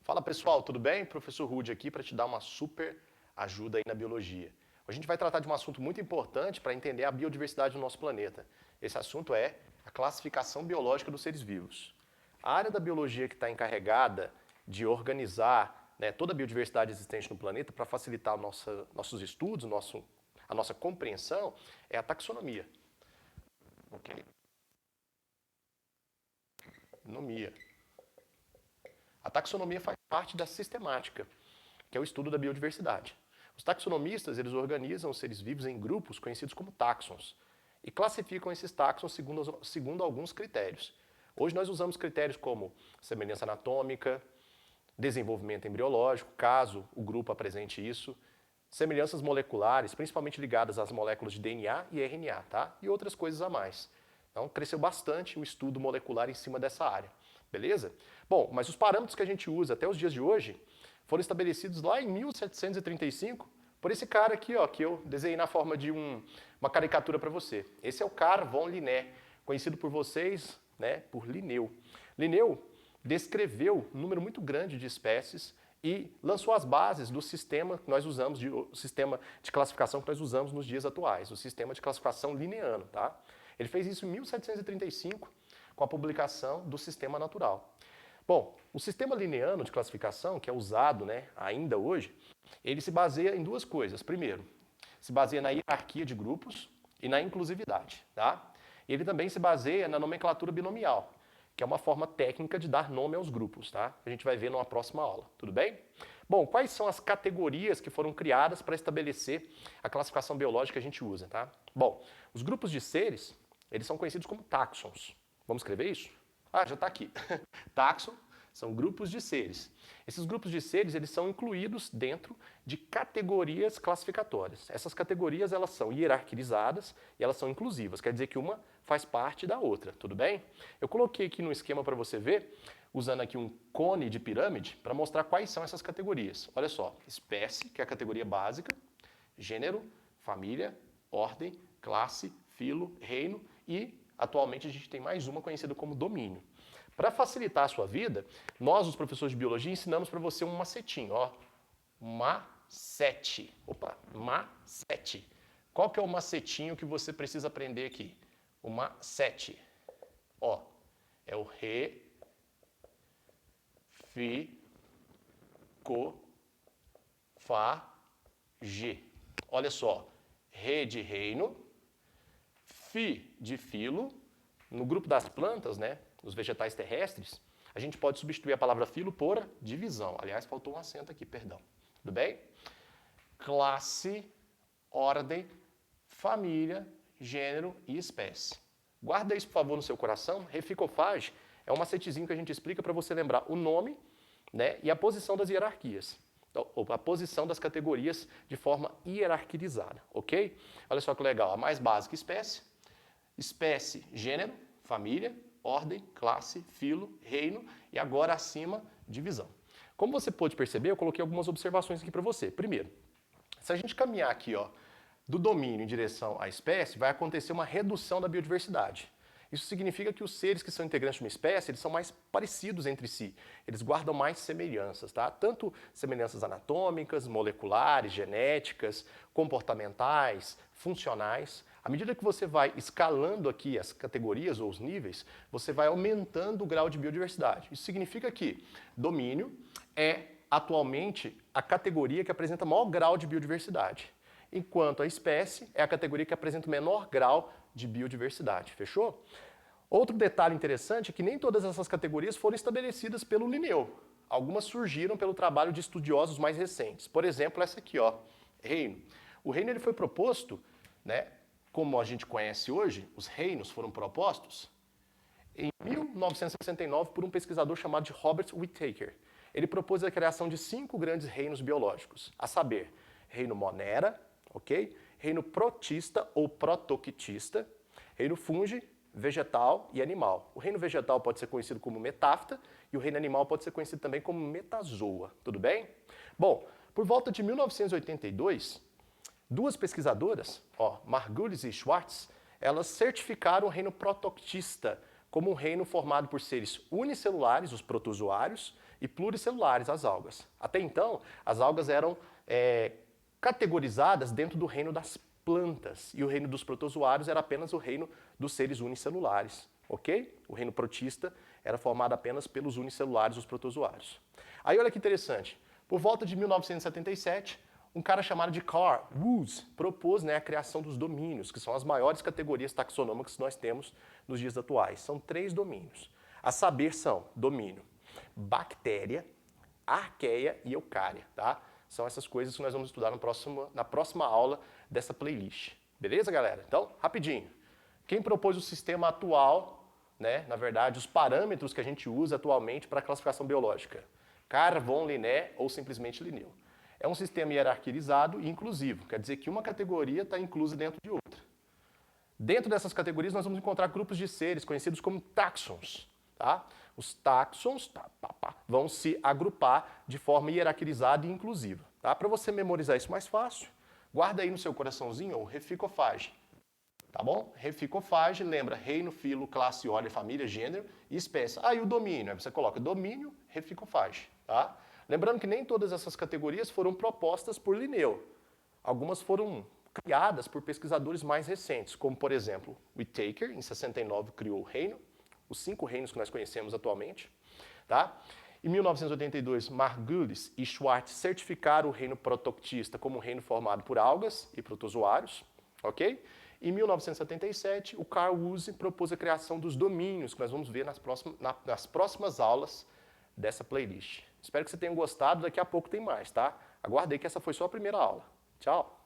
Fala pessoal, tudo bem? Professor Rude aqui para te dar uma super ajuda aí na biologia. Hoje a gente vai tratar de um assunto muito importante para entender a biodiversidade do nosso planeta. Esse assunto é a classificação biológica dos seres vivos. A área da biologia que está encarregada de organizar, toda a biodiversidade existente no planeta para facilitar nossos estudos, a nossa compreensão é a taxonomia. Ok? Taxonomia. A taxonomia faz parte da sistemática, que é o estudo da biodiversidade. Os taxonomistas, eles organizam os seres vivos em grupos conhecidos como táxons e classificam esses táxons segundo alguns critérios. Hoje nós usamos critérios como semelhança anatômica, desenvolvimento embriológico, caso o grupo apresente isso, semelhanças moleculares, principalmente ligadas às moléculas de DNA e RNA, tá? E outras coisas a mais. Então, cresceu bastante o estudo molecular em cima dessa área. Beleza? Bom, mas os parâmetros que a gente usa até os dias de hoje foram estabelecidos lá em 1735 por esse cara aqui, ó, que eu desenhei na forma de uma caricatura para você. Esse é o Carl von Linné, conhecido por vocês, por Linneu. Linneu descreveu um número muito grande de espécies e lançou as bases do sistema que nós usamos, o sistema de classificação que nós usamos nos dias atuais, o sistema de classificação linneano, tá? Ele fez isso em 1735 com a publicação do Sistema Natural. Bom, o sistema linneano de classificação, que é usado ainda hoje, ele se baseia em duas coisas. Primeiro, se baseia na hierarquia de grupos e na inclusividade. Tá? Ele também se baseia na nomenclatura binomial, que é uma forma técnica de dar nome aos grupos. Tá? A gente vai ver numa próxima aula. Tudo bem? Bom, quais são as categorias que foram criadas para estabelecer a classificação biológica que a gente usa? Tá? Bom, os grupos de seres, eles são conhecidos como táxons. Vamos escrever isso? Ah, já está aqui. Táxon são grupos de seres. Esses grupos de seres, eles são incluídos dentro de categorias classificatórias. Essas categorias, elas são hierarquizadas e elas são inclusivas. Quer dizer que uma faz parte da outra, tudo bem? Eu coloquei aqui no esquema para você ver, usando aqui um cone de pirâmide, para mostrar quais são essas categorias. Olha só, espécie, que é a categoria básica, gênero, família, ordem, classe, filo, reino e atualmente a gente tem mais uma conhecida como domínio. Para facilitar a sua vida, nós, os professores de biologia, ensinamos para você um macetinho, ó. Macete. Opa, macete. Qual que é o macetinho que você precisa aprender aqui? O macete. Ó, é o re, fi, co, fa, ge. Olha só, re de reino, fi de filo, no grupo das plantas, nos vegetais terrestres, a gente pode substituir a palavra filo por divisão. Aliás, faltou um acento aqui, perdão. Tudo bem? Classe, ordem, família, gênero e espécie. Guarda isso, por favor, no seu coração. Reficofage é um macetezinho que a gente explica para você lembrar o nome e a posição das hierarquias. Ou a posição das categorias de forma hierarquizada, ok? Olha só que legal. A mais básica, espécie, gênero, família, ordem, classe, filo, reino e agora acima, divisão. Como você pode perceber, eu coloquei algumas observações aqui para você. Primeiro, se a gente caminhar aqui do domínio em direção à espécie, vai acontecer uma redução da biodiversidade. Isso significa que os seres que são integrantes de uma espécie, eles são mais parecidos entre si. Eles guardam mais semelhanças, tá? Tanto semelhanças anatômicas, moleculares, genéticas, comportamentais, funcionais. À medida que você vai escalando aqui as categorias ou os níveis, você vai aumentando o grau de biodiversidade. Isso significa que domínio é atualmente a categoria que apresenta maior grau de biodiversidade, enquanto a espécie é a categoria que apresenta o menor grau de biodiversidade. Fechou? Outro detalhe interessante é que nem todas essas categorias foram estabelecidas pelo Linneu. Algumas surgiram pelo trabalho de estudiosos mais recentes. Por exemplo, essa aqui, reino. O reino ele foi proposto, como a gente conhece hoje, os reinos foram propostos em 1969 por um pesquisador chamado de Robert Whittaker. Ele propôs a criação de 5 grandes reinos biológicos, a saber, reino Monera, ok? Reino protista ou protoctista, reino fungi, vegetal e animal. O reino vegetal pode ser conhecido como metáfita e o reino animal pode ser conhecido também como metazoa. Tudo bem? Bom, por volta de 1982, duas pesquisadoras, Margulis e Schwartz, elas certificaram o reino protoctista como um reino formado por seres unicelulares, os protozoários, e pluricelulares, as algas. Até então, as algas eram categorizadas dentro do reino das plantas, e o reino dos protozoários era apenas o reino dos seres unicelulares, ok? O reino protista era formado apenas pelos unicelulares, os protozoários. Aí olha que interessante, por volta de 1977, um cara chamado de Carl Woese propôs, a criação dos domínios, que são as maiores categorias taxonômicas que nós temos nos dias atuais. São 3 domínios. A saber são domínio bactéria, arqueia e eucária, tá? São essas coisas que nós vamos estudar na próxima aula dessa playlist. Beleza, galera? Então, rapidinho. Quem propôs o sistema atual, na verdade, os parâmetros que a gente usa atualmente para a classificação biológica? Carl von Linné ou simplesmente Linneu. É um sistema hierarquizado e inclusivo, quer dizer que uma categoria está inclusa dentro de outra. Dentro dessas categorias nós vamos encontrar grupos de seres conhecidos como táxons. Tá? Os táxons vão se agrupar de forma hierarquizada e inclusiva. Tá? Para você memorizar isso mais fácil, guarda aí no seu coraçãozinho o reficofage. Tá bom? Reficofage, lembra reino, filo, classe, ordem, família, gênero e espécie. E o domínio, aí você coloca domínio, reficofage. Tá? Lembrando que nem todas essas categorias foram propostas por Linneu. Algumas foram criadas por pesquisadores mais recentes, como, por exemplo, Whittaker, em 69, criou o reino, os 5 reinos que nós conhecemos atualmente. Tá? Em 1982, Margulis e Schwartz certificaram o reino protoctista como um reino formado por algas e protozoários. Ok? Em 1977, o Carl Woese propôs a criação dos domínios, que nós vamos ver nas próximas aulas dessa playlist. Espero que você tenha gostado, daqui a pouco tem mais, tá? Aguardei que essa foi só a primeira aula. Tchau!